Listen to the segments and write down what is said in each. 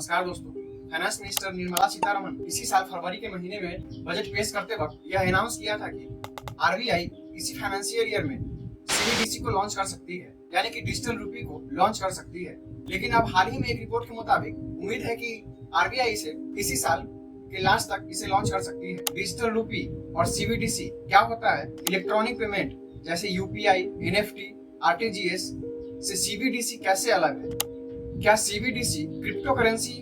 नमस्कार दोस्तों। Finance minister Nirmala Sitharaman इसी साल फरवरी के महीने में बजट पेश करते वक्त यह अनाउंस किया था कि आरबीआई इसी फाइनेंशियल ईयर में सीबीडीसी को लॉन्च कर सकती है, यानी कि डिजिटल रूपी को लॉन्च कर सकती है। लेकिन अब हाल ही में एक रिपोर्ट के मुताबिक उम्मीद है कि आरबीआई इसे इसी साल के लास्ट तक इसे लॉन्च कर सकती है। डिजिटल रूपी और सीबीडीसी क्या होता है? इलेक्ट्रॉनिक पेमेंट जैसे यूपीआई, एनएफटी, आरटीजीएस से सीबीडीसी कैसे अलग है? क्या सीबीडीसी क्रिप्टो करेंसी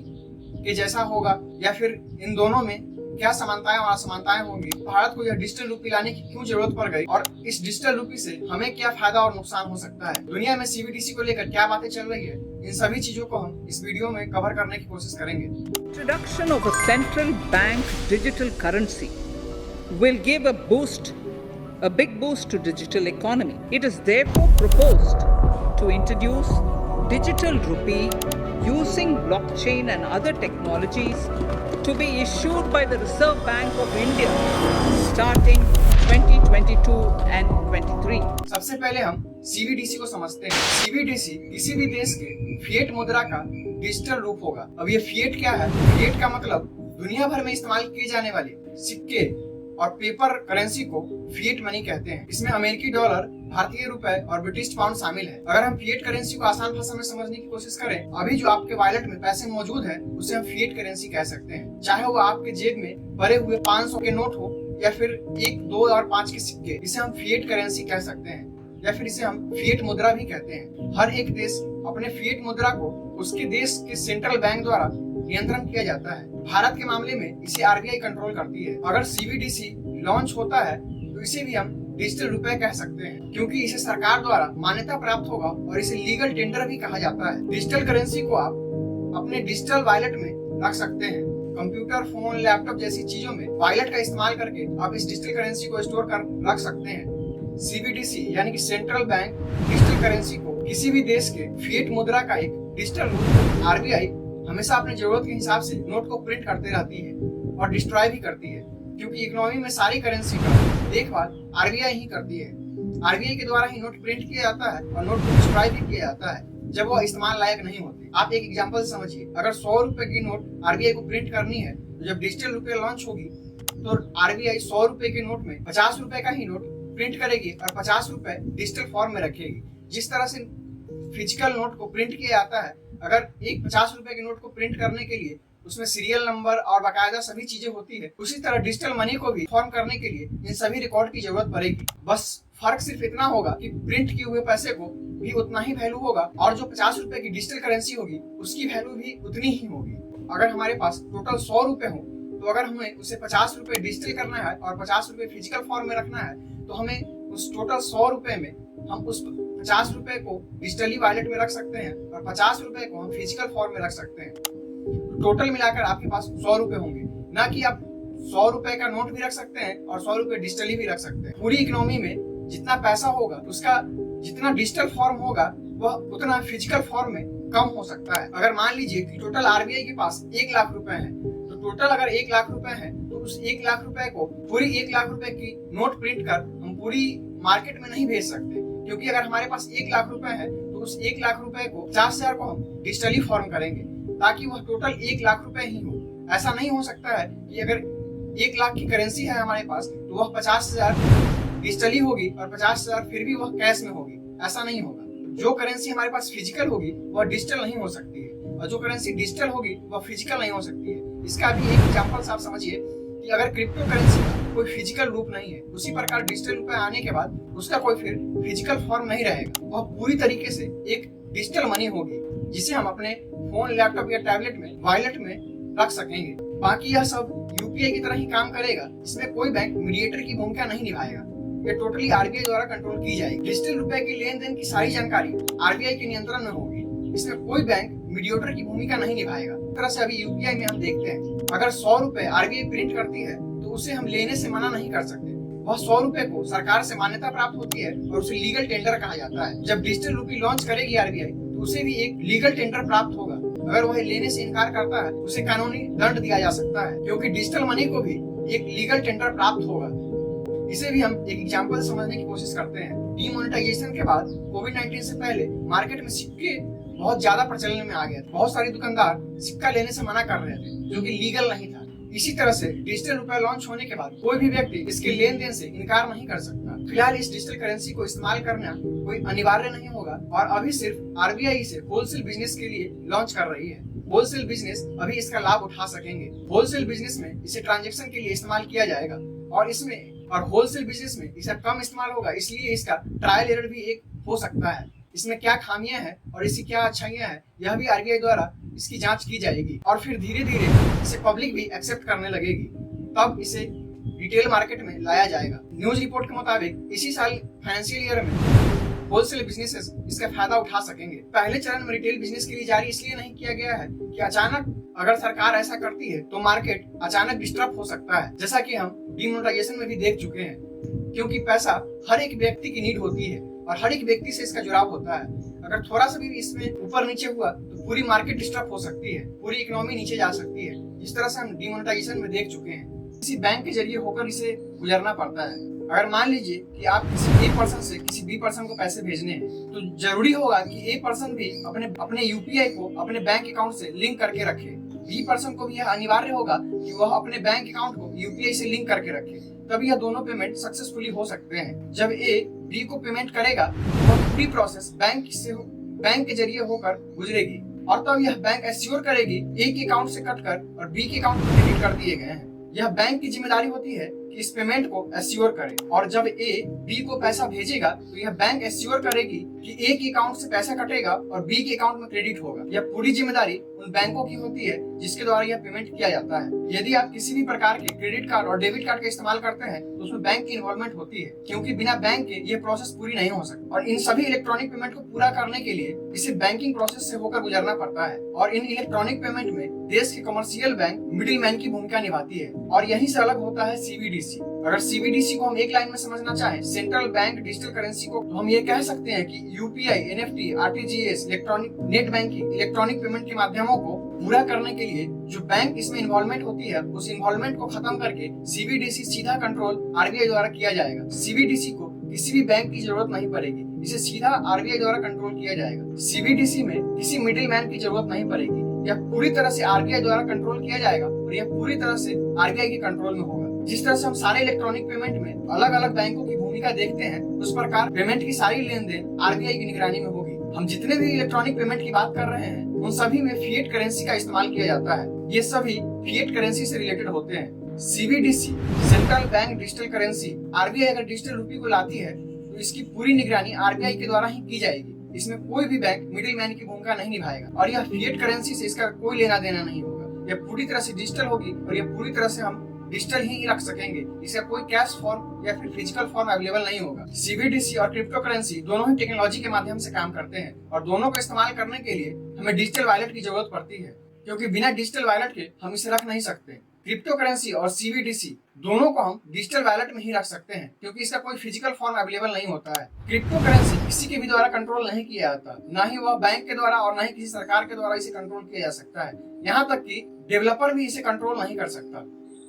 के जैसा होगा या फिर इन दोनों में क्या समानताएं और असमानताएं होंगी? भारत को यह डिजिटल रूपी लाने की क्यों जरूरत पड़ गई और इस डिजिटल रूपी से हमें क्या फायदा और नुकसान हो सकता है? दुनिया में सीबीडीसी को लेकर क्या बातें चल रही है? इन सभी चीजों को हम इस वीडियो में कवर करने की कोशिश करेंगे। Introduction of a central bank digital currency will give a big boost to digital economy. It is therefore proposed to introduce digital rupee using blockchain and other technologies to be issued by the Reserve Bank of India starting 2022 and 23. सबसे पहले हम CBDC को समझते हैं। CBDC किसी भी देश के फिएट मुद्रा का डिजिटल रूप होगा। अब ये फिएट क्या है? फिएट का मतलब दुनिया भर में इस्तेमाल किए जाने वाले सिक्के और पेपर करेंसी को फिएट मनी कहते हैं। इसमें अमेरिकी डॉलर, भारतीय रुपए और ब्रिटिश पाउंड शामिल है। अगर हम फिएट करेंसी को आसान भाषा में समझने की कोशिश करें, अभी जो आपके वॉलेट में पैसे मौजूद है उसे हम फिएट करेंसी कह सकते हैं। चाहे वो आपके जेब में भरे हुए 500 के नोट हो या फिर 1, 2 और 5 के सिक्के, इसे हम फिएट करेंसी कह सकते हैं या फिर इसे हम फिएट मुद्रा भी कहते हैं। हर एक देश अपने फिएट मुद्रा को उसके देश के सेंट्रल बैंक द्वारा नियंत्रण किया जाता है। भारत के मामले में इसे आरबीआई कंट्रोल करती है। अगर सीबीडीसी लॉन्च होता है तो इसे भी हम डिजिटल रुपए कह सकते हैं, क्योंकि इसे सरकार द्वारा मान्यता प्राप्त होगा और इसे लीगल टेंडर भी कहा जाता है। डिजिटल करेंसी को आप अपने डिजिटल वॉलेट में रख सकते हैं। कंप्यूटर, फोन, लैपटॉप जैसी चीजों में वॉलेट का इस्तेमाल करके आप इस डिजिटल करेंसी को स्टोर कर रख सकते हैं। सीबीडीसी यानी कि सेंट्रल बैंक डिजिटल करेंसी को किसी भी देश के फिएट मुद्रा का एक डिजिटल रूप। आरबीआई हमेशा अपनी जरूरत के हिसाब से नोट को प्रिंट करते रहती है और डिस्ट्रॉय भी करती है, क्योंकि इकोनॉमी में सारी करेंसी का देखभाल आरबीआई ही करती है। आरबीआई के द्वारा ही नोट प्रिंट किया जाता है और नोट को डिस्ट्रॉय भी किया जाता है जब वो इस्तेमाल लायक नहीं होते। आप एक एग्जांपल समझिए, अगर 100 रुपए की नोट आरबीआई को प्रिंट करनी है तो जब डिजिटल रुपए लॉन्च होगी तो आरबीआई 100 रुपए के नोट में 50 रुपए का ही नोट प्रिंट करेगी और 50 रुपए डिजिटल फॉर्म में रखेगी। जिस तरह से फिजिकल नोट को प्रिंट किया जाता है, अगर एक 50 रुपए के नोट को प्रिंट करने के लिए उसमें सीरियल नंबर और बाकायदा सभी चीजें होती है, उसी तरह डिजिटल मनी को भी फॉर्म करने के लिए इन सभी रिकॉर्ड की जरूरत पड़ेगी। बस फर्क सिर्फ इतना होगा कि प्रिंट किए हुए पैसे को भी उतना ही वैल्यू होगा और जो 50 रुपए की डिजिटल करेंसी होगी उसकी वैल्यू भी उतनी ही होगी। अगर हमारे पास टोटल 100 रुपए हो तो अगर हमें उसे 50 रुपए डिजिटल करना है और 50 रुपए फिजिकल फॉर्म में रखना है तो हमें उस टोटल 100 रुपए में हम उस 50 रुपए को डिजिटली वॉलेट में रख सकते हैं और 50 रुपए को हम फिजिकल फॉर्म में रख सकते हैं। टोटल मिलाकर आपके पास 100 रुपए होंगे, ना कि आप 100 रुपए का नोट भी रख सकते हैं और 100 रुपए डिजिटली भी रख सकते हैं। पूरी इकोनॉमी में जितना पैसा होगा उसका जितना डिजिटल फॉर्म होगा वह उतना फिजिकल फॉर्म में कम हो सकता है। अगर मान लीजिए कि टोटल आरबीआई के पास 1 लाख रुपए है, तो टोटल अगर 1 लाख रुपए है तो उस 1 लाख रुपए को पूरी 1 लाख रुपए की नोट प्रिंट कर हम पूरी मार्केट में नहीं भेज सकते, क्योंकि अगर हमारे पास 1 लाख रुपए है तो उस 1 लाख रुपए को 50,000 को हम डिजिटली फॉर्म करेंगे ताकि वह टोटल 1 लाख रुपए ही हो। ऐसा नहीं हो सकता है कि अगर 1 लाख की करेंसी है हमारे पास तो वह 50,000 डिजिटली होगी और 50,000 फिर भी वह कैश में होगी। ऐसा नहीं होगा। जो करेंसी हमारे पास फिजिकल होगी वह डिजिटल नहीं हो सकती है और जो करेंसी डिजिटल होगी वह फिजिकल नहीं हो सकती है। इसका भी एक एग्जांपल आप समझिए कि अगर क्रिप्टो करेंसी का कोई फिजिकल रूप नहीं है, उसी प्रकार डिजिटल रुपए आने के बाद उसका कोई फिर फिजिकल फॉर्म नहीं रहेगा। वह पूरी तरीके से एक डिजिटल मनी होगी जिसे हम अपने फोन, लैपटॉप या टैबलेट में वॉलेट में रख सकेंगे। बाकी यह सब यूपीआई की तरह ही काम करेगा। इसमें कोई बैंक मीडिएटर की भूमिका नहीं निभाएगा। ये टोटली आरबीआई द्वारा कंट्रोल की जाएगी। डिजिटल रुपए की लेन देन की सारी जानकारी आरबीआई के नियंत्रण में होगी। इसमें कोई बैंक मीडिएटर की भूमिका नहीं निभाएगा। इस तरह से अभी यूपीआई में हम देखते हैं, अगर 100 रुपए आरबीआई प्रिंट करती है तो उसे हम लेने से मना नहीं कर सकते। वह 100 रुपए को सरकार से मान्यता प्राप्त होती है और उसे लीगल टेंडर कहा जाता है। जब डिजिटल रुपी लॉन्च करेगी आरबीआई तो उसे भी एक लीगल टेंडर प्राप्त होगा। अगर वह लेने से इनकार करता है उसे कानूनी दंड दिया जा सकता है, क्योंकि डिजिटल मनी को भी एक लीगल टेंडर प्राप्त होगा। इसे भी हम एक एग्जांपल समझने की कोशिश करते हैं। डीमोनेटाइजेशन के बाद कोविड-19 से पहले मार्केट में सिक्के बहुत ज्यादा प्रचलन में आ गया था। बहुत सारे दुकानदार सिक्का लेने से मना कर रहे थे, जो कि लीगल नहीं था। इसी तरह से डिजिटल रुपया लॉन्च होने के बाद कोई भी व्यक्ति इसके लेन देन से इनकार नहीं कर सकता। फिलहाल इस डिजिटल करेंसी को इस्तेमाल करना कोई अनिवार्य नहीं होगा और अभी सिर्फ आरबीआई इसे होलसेल बिजनेस के लिए लॉन्च कर रही है। होलसेल बिजनेस अभी इसका लाभ उठा सकेंगे। होलसेल बिजनेस में इसे ट्रांजैक्शन के लिए इस्तेमाल किया जाएगा और होलसेल बिजनेस में इसका कम इस्तेमाल होगा, इसलिए इसका ट्रायल एरर भी एक हो सकता है। इसमें क्या खामियां हैं और इसकी क्या अच्छाइयां हैं, यह भी आरबीआई द्वारा इसकी जांच की जाएगी और फिर धीरे धीरे इसे पब्लिक भी एक्सेप्ट करने लगेगी, तब इसे रिटेल मार्केट में लाया जाएगा। न्यूज रिपोर्ट के मुताबिक इसी साल फाइनेंशियल ईयर में होलसेल बिजनेसेस इसका फायदा उठा सकेंगे। पहले चरण में रिटेल बिजनेस के लिए जारी इसलिए नहीं किया गया है कि अचानक अगर सरकार ऐसा करती है तो मार्केट अचानक डिस्टर्ब हो सकता है, जैसा कि हम डिमोनेटाइजेशन में भी देख चुके हैं। क्योंकि पैसा हर एक व्यक्ति की नीड होती है और हर एक व्यक्ति से इसका जुड़ाव होता है। अगर थोड़ा सा भी इसमें ऊपर नीचे हुआ तो पूरी मार्केट डिस्टर्ब हो सकती है, पूरी इकोनॉमी नीचे जा सकती है, जिस तरह से हम डिमोनेटाइजेशन में देख चुके हैं। किसी बैंक के जरिए होकर इसे गुजरना पड़ता है। अगर मान लीजिए कि आप किसी ए पर्सन से किसी बी पर्सन को पैसे भेजने हैं, तो जरूरी होगा कि ए पर्सन भी अपने यूपीआई को अपने बैंक अकाउंट से लिंक करके रखे। बी पर्सन को भी यह अनिवार्य होगा कि वह अपने बैंक अकाउंट को यूपीआई से लिंक करके रखे, तभी यह दोनों पेमेंट सक्सेसफुली हो सकते हैं। जब ए बी को पेमेंट करेगा तो पूरी प्रोसेस बैंक के जरिए होकर गुजरेगी और तब यह बैंक एश्योर करेगी ए के अकाउंट से कटकर और बी के अकाउंट में क्रेडिट कर दिए गए हैं। यह बैंक की जिम्मेदारी होती है कि इस पेमेंट को एश्योर करे और जब ए बी को पैसा भेजेगा तो यह बैंक एश्योर करेगी कि ए के अकाउंट से पैसा कटेगा और बी के अकाउंट में क्रेडिट होगा। यह पूरी जिम्मेदारी उन बैंकों की होती है जिसके द्वारा यह पेमेंट किया जाता है। यदि आप किसी भी प्रकार के क्रेडिट कार्ड और डेबिट कार्ड का इस्तेमाल करते हैं तो उसमें बैंक की इन्वॉल्वमेंट होती है, क्योंकि बिना बैंक के ये प्रोसेस पूरी नहीं हो सकती और इन सभी इलेक्ट्रॉनिक पेमेंट को पूरा करने के लिए इसे बैंकिंग प्रोसेस से होकर गुजरना पड़ता है और इन इलेक्ट्रॉनिक पेमेंट में देश के कमर्शियल बैंक मिडिल मैन की भूमिका निभाती है और यहीं से अलग होता है सीबीडीसी। अगर सीबीडीसी को हम एक लाइन में समझना चाहें, सेंट्रल बैंक डिजिटल करेंसी को, तो हम ये कह सकते हैं कि UPI, NFT, RTGS, electronic net banking, electronic payment के माध्यमों को पूरा करने के लिए जो बैंक इसमें इन्वॉल्वमेंट होती है, उस इन्वॉल्वमेंट को खत्म करके सीबीडीसी सीधा कंट्रोल आरबीआई द्वारा किया जाएगा। सीबीडीसी को किसी भी बैंक की जरूरत नहीं पड़ेगी, इसे सीधा आरबीआई द्वारा कंट्रोल किया जाएगा। सीबीडीसी में किसी मिडिल मैन की जरूरत नहीं पड़ेगी, यह पूरी तरह से आरबीआई द्वारा कंट्रोल किया जाएगा और यह पूरी तरह से आरबीआई के कंट्रोल में होगा। जिस तरह से हम सारे इलेक्ट्रॉनिक पेमेंट में अलग अलग बैंकों की भूमिका देखते हैं, उस प्रकार पेमेंट की सारी लेन देन आरबीआई की निगरानी में होगी। हम जितने भी इलेक्ट्रॉनिक पेमेंट की बात कर रहे हैं उन सभी में फिएट करेंसी का इस्तेमाल किया जाता है। ये सभी फिएट करेंसी से रिलेटेड होते हैं। CBDC, central bank digital currency, RBI अगर डिजिटल रुपये को लाती है तो इसकी पूरी निगरानी आरबीआई के द्वारा ही की जाएगी। इसमें कोई भी बैंक मिडिल मैन की भूमिका नहीं निभाएगा और यह फिएट करेंसी से इसका कोई लेना देना नहीं होगा। यह पूरी तरह से डिजिटल होगी और यह पूरी तरह से हम डिजिटल ही रख सकेंगे। इसका कोई कैश फॉर्म या फिर फिजिकल फॉर्म अवेलेबल नहीं होगा। सीबीडीसी और क्रिप्टो करेंसी दोनों ही टेक्नोलॉजी के माध्यम से काम करते हैं और दोनों को इस्तेमाल करने के लिए हमें डिजिटल वॉलेट की जरूरत पड़ती है, क्योंकि बिना डिजिटल वॉलेट के हम इसे रख नहीं सकते। क्रिप्टो करेंसी और सीबीडीसी दोनों को हम डिजिटल वॉलेट में ही रख सकते हैं, क्योंकि इसका कोई फिजिकल फॉर्म अवेलेबल नहीं होता है। क्रिप्टो करेंसी किसी के भी द्वारा कंट्रोल नहीं किया जाता, ना ही वह बैंक के द्वारा और ना ही किसी सरकार के द्वारा इसे कंट्रोल किया जा सकता है। यहाँ तक कि डेवलपर भी इसे कंट्रोल नहीं कर सकता।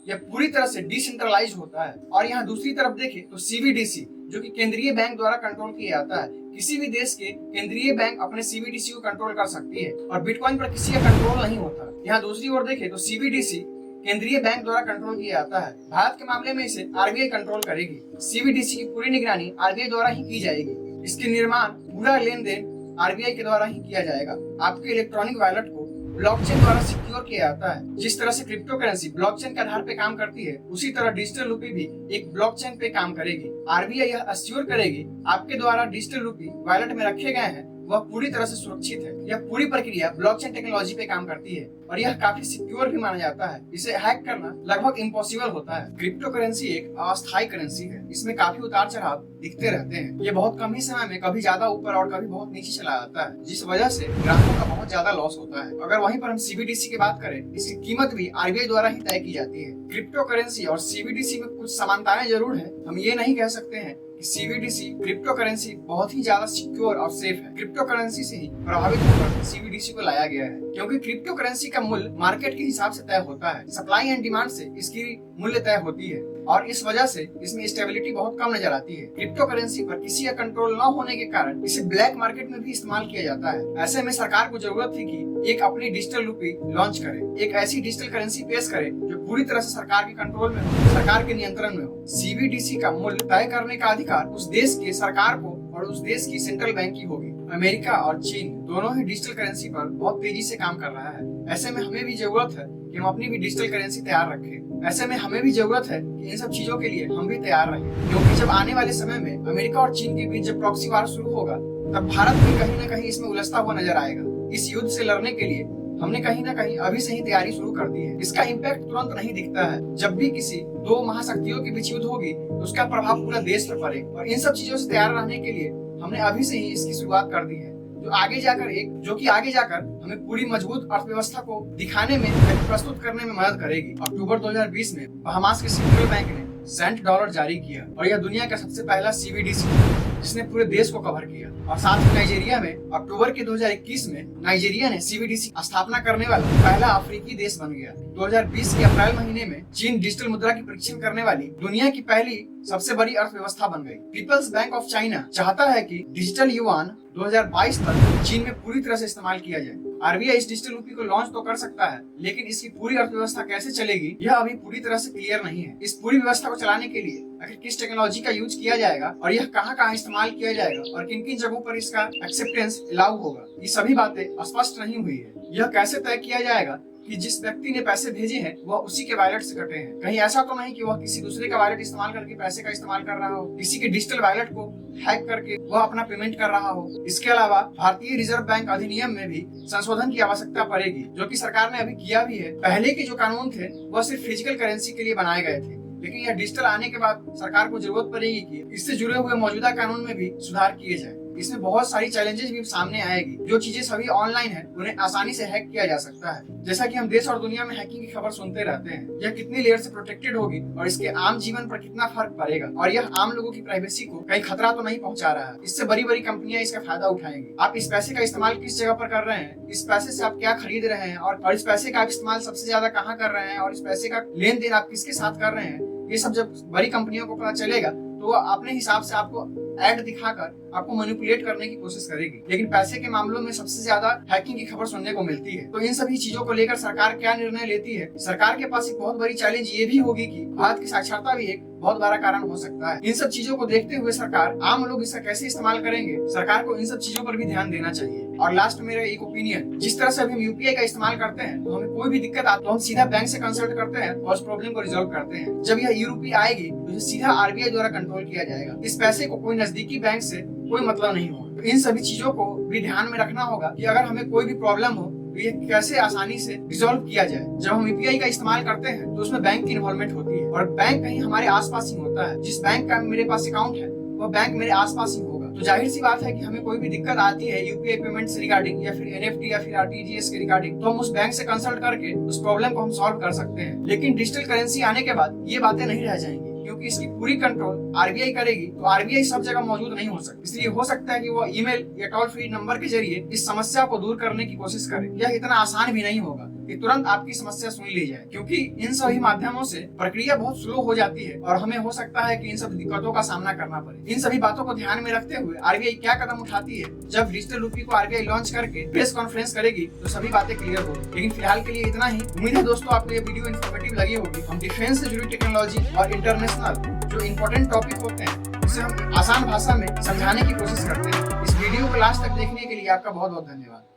यह पूरी तरह से डिसेंट्रलाइज होता है। और यहाँ दूसरी तरफ देखें तो सीबीडीसी, जो कि केंद्रीय बैंक द्वारा कंट्रोल किया जाता है, किसी भी देश के केंद्रीय बैंक अपने सीबीडीसी को कंट्रोल कर सकती है और बिटकॉइन पर किसी का कंट्रोल नहीं होता। यहाँ दूसरी ओर देखें तो सीबीडीसी केंद्रीय बैंक द्वारा कंट्रोल किया जाता है। भारत के मामले में इसे आरबीआई कंट्रोल करेगी। सीबीडीसी की पूरी निगरानी आरबीआई द्वारा ही की जाएगी। इसके निर्माण, पूरा लेन देन आरबीआई के द्वारा ही किया जाएगा। आपके इलेक्ट्रॉनिक वॉलेट को ब्लॉकचेन द्वारा सिक्योर किया जाता है। जिस तरह से क्रिप्टो करेंसी ब्लॉकचेन के आधार पे काम करती है, उसी तरह डिजिटल रुपये भी एक ब्लॉकचेन पे काम करेगी। आरबीआई यह एश्योर करेगी आपके द्वारा डिजिटल रुपये वॉलेट में रखे गए हैं वह पूरी तरह से सुरक्षित है। यह पूरी प्रक्रिया ब्लॉकचेन टेक्नोलॉजी पे काम करती है और यह काफी सिक्योर भी माना जाता है। इसे हैक करना लगभग इम्पॉसिबल होता है। क्रिप्टो करेंसी एक अस्थायी करेंसी है। इसमें काफी उतार चढ़ाव दिखते रहते हैं। ये बहुत कम ही समय में कभी ज्यादा ऊपर और कभी बहुत नीचे चला जाता है, जिस वजह से ग्राहकों का बहुत ज्यादा लॉस होता है। अगर वहीं पर हम सीबीडीसी की बात करें, इसकी कीमत भी आरबीआई द्वारा ही तय की जाती है। क्रिप्टो करेंसी और सीबीडीसी में कुछ समानताएं जरूर है। हम ये नहीं कह सकते हैं सीबीडीसी क्रिप्टो करेंसी बहुत ही ज्यादा सिक्योर और सेफ है। क्रिप्टो करेंसी से ही प्रभावित होकर सीबीडीसी को लाया गया है, क्योंकि क्रिप्टो करेंसी का मूल्य मार्केट के हिसाब से तय होता है। सप्लाई एंड डिमांड से इसकी मूल्य तय होती है। और इस वजह से इसमें स्टेबिलिटी बहुत कम नजर आती है। क्रिप्टो करेंसी पर किसी का कंट्रोल न होने के कारण इसे ब्लैक मार्केट में भी इस्तेमाल किया जाता है। ऐसे में सरकार को जरूरत थी कि एक अपनी डिजिटल रूपी लॉन्च करे, एक ऐसी डिजिटल करेंसी पेश करे जो पूरी तरह से सरकार के कंट्रोल में हो, सरकार के नियंत्रण में हो। सीबीडीसी का मूल्य तय करने का अधिकार उस देश के सरकार को और उस देश की सेंट्रल बैंक की होगी। अमेरिका और चीन दोनों ही डिजिटल करेंसी पर बहुत तेजी से काम कर रहा है। ऐसे में हमें भी जरूरत है कि हम अपनी भी डिजिटल करेंसी तैयार रखें। ऐसे में हमें भी जरूरत है कि इन सब चीजों के लिए हम भी तैयार रहें, क्योंकि जब आने वाले समय में अमेरिका और चीन के बीच जब प्रॉक्सी वार शुरू होगा तब भारत भी कहीं न कहीं इसमें उलझता हुआ नजर आएगा। इस युद्ध से लड़ने के लिए हमने कहीं न कहीं अभी से ही तैयारी शुरू कर दी है। इसका इम्पैक्ट तुरंत नहीं दिखता है। जब भी किसी दो महाशक्तियों के बीच युद्ध होगी तो उसका प्रभाव पूरा देश पर पड़ेगा, और इन सब चीजों से तैयार रहने के लिए हमने अभी से ही इसकी शुरुआत कर दी है, जो कि आगे जाकर हमें पूरी मजबूत अर्थव्यवस्था को दिखाने में, प्रस्तुत करने में मदद करेगी। अक्टूबर 2020 में बहामास के सेंट्रल बैंक ने सेंट डॉलर जारी किया और यह दुनिया का सबसे पहला सीबीडीसी जिसने पूरे देश को कवर किया। और साथ ही नाइजीरिया में अक्टूबर के 2021 में नाइजीरिया ने सीबीडीसी स्थापना करने वाला पहला अफ्रीकी देश बन गया। 2020 के अप्रैल महीने में चीन डिजिटल मुद्रा की परीक्षण करने वाली दुनिया की पहली सबसे बड़ी अर्थव्यवस्था बन गई। पीपल्स बैंक ऑफ चाइना चाहता है कि डिजिटल युआन 2022 तक चीन में पूरी तरह से इस्तेमाल किया जाए। आरबीआई इस डिजिटल रूपी को लॉन्च तो कर सकता है, लेकिन इसकी पूरी अर्थव्यवस्था कैसे चलेगी यह अभी पूरी तरह से क्लियर नहीं है। इस पूरी व्यवस्था को चलाने के लिए आखिर किस टेक्नोलॉजी का यूज किया जाएगा और यह कहाँ इस्तेमाल किया जाएगा और किन किन जगहों पर इसका एक्सेप्टेंस अलाउ होगा, ये सभी बातें स्पष्ट नहीं हुई है। यह कैसे तय किया जाएगा कि जिस व्यक्ति ने पैसे भेजे हैं वह उसी के वॉलेट से कटे हैं? कहीं ऐसा तो नहीं कि वह किसी दूसरे का वॉलेट इस्तेमाल करके पैसे का इस्तेमाल कर रहा हो, किसी के डिजिटल वॉलेट को हैक करके वह अपना पेमेंट कर रहा हो। इसके अलावा भारतीय रिजर्व बैंक अधिनियम में भी संशोधन की आवश्यकता पड़ेगी, जो कि सरकार ने अभी किया भी है। पहले के जो कानून थे वह सिर्फ फिजिकल करेंसी के लिए बनाए गए थे, लेकिन यह डिजिटल आने के बाद सरकार को जरूरत पड़ेगी कि इससे जुड़े हुए मौजूदा कानून में भी सुधार किए जाए। इसमें बहुत सारी चैलेंजेस भी सामने आएगी। जो चीजें सभी ऑनलाइन है उन्हें आसानी से हैक किया जा सकता है, जैसा कि हम देश और दुनिया में हैकिंग की खबर सुनते रहते हैं। यह कितनी लेयर से प्रोटेक्टेड होगी और इसके आम जीवन पर कितना फर्क पड़ेगा, और यह आम लोगों की प्राइवेसी को कहीं खतरा तो नहीं पहुंचा रहा है। इससे बड़ी बड़ी कंपनियां इसका फायदा उठाएंगी। आप इस पैसे का इस्तेमाल किस जगह पर कर रहे हैं, इस पैसे से आप क्या खरीद रहे हैं, और इस पैसे का इस्तेमाल सबसे ज्यादा कहाँ कर रहे हैं, और इस पैसे का लेन देन आप किसके साथ कर रहे हैं, ये सब जब बड़ी कंपनियों को पता चलेगा तो वो अपने हिसाब से आपको ऐड दिखाकर आपको मैनिपुलेट करने की कोशिश करेगी। लेकिन पैसे के मामलों में सबसे ज्यादा हैकिंग की खबर सुनने को मिलती है। तो इन सभी चीजों को लेकर सरकार क्या निर्णय लेती है? सरकार के पास एक बहुत बड़ी चैलेंज ये भी होगी कि भारत की साक्षरता भी एक बहुत बड़ा कारण हो सकता है। इन सब चीजों को देखते हुए सरकार, आम लोग इसका कैसे इस्तेमाल करेंगे, सरकार को इन सब चीजों पर भी ध्यान देना चाहिए। और लास्ट में मेरा एक ओपिनियन, जिस तरह से अभी हम यूपीआई का इस्तेमाल करते हैं तो हमें कोई भी दिक्कत आती तो हम सीधा बैंक से कंसल्ट करते हैं और उस प्रॉब्लम को रिजॉल्व करते हैं। जब यह यूपीआई आएगी तो सीधा आरबीआई द्वारा कंट्रोल किया जाएगा। इस पैसे को कोई नजदीकी बैंक से कोई मतलब नहीं होगा। तो इन सभी चीजों को भी ध्यान में रखना होगा कि अगर हमें कोई भी प्रॉब्लम हो तो ये कैसे आसानी से रिजॉल्व किया जाए। जब हम यूपीआई का इस्तेमाल करते हैं तो उसमें बैंक की इन्वॉल्वमेंट होती है, और बैंक कहीं हमारे आसपास ही होता है। जिस बैंक का मेरे पास अकाउंट है वह बैंक मेरे आसपास ही होगा। तो जाहिर सी बात है कि हमें कोई भी दिक्कत आती है यूपीआई पेमेंट से रिगार्डिंग, या फिर एनएफटी या फिर आरटीजीएस के रिगार्डिंग, तो हम उस बैंक से कंसल्ट करके उस प्रॉब्लम को हम सॉल्व कर सकते हैं। लेकिन डिजिटल करेंसी आने के बाद ये बातें नहीं रह जाएंगी, क्योंकि इसकी पूरी कंट्रोल आरबीआई करेगी। तो आरबीआई सब जगह मौजूद नहीं हो सकती, इसलिए हो सकता है कि वो ईमेल या टोल फ्री नंबर के जरिए इस समस्या को दूर करने की कोशिश करे। यह इतना आसान भी नहीं होगा कि तुरंत आपकी समस्या सुन ली जाए, क्योंकि इन सभी माध्यमों से प्रक्रिया बहुत स्लो हो जाती है और हमें हो सकता है कि इन सब दिक्कतों का सामना करना पड़े। इन सभी बातों को ध्यान में रखते हुए आरबीआई क्या कदम उठाती है, जब डिजिटल रूपी को आरबीआई लॉन्च करके प्रेस कॉन्फ्रेंस करेगी तो सभी बातें क्लियर होगी। लेकिन फिलहाल के लिए इतना ही। उम्मीद है दोस्तों आपको ये वीडियो इन्फॉर्मेटिव लगी होगी। हम डिफेंस से जुड़ी टेक्नोलॉजी और इंटरनेशनल जो इम्पोर्टेंट टॉपिक होते हैं उसे हम आसान भाषा में समझाने की कोशिश करते हैं। इस वीडियो को लास्ट तक देखने के लिए आपका बहुत बहुत धन्यवाद।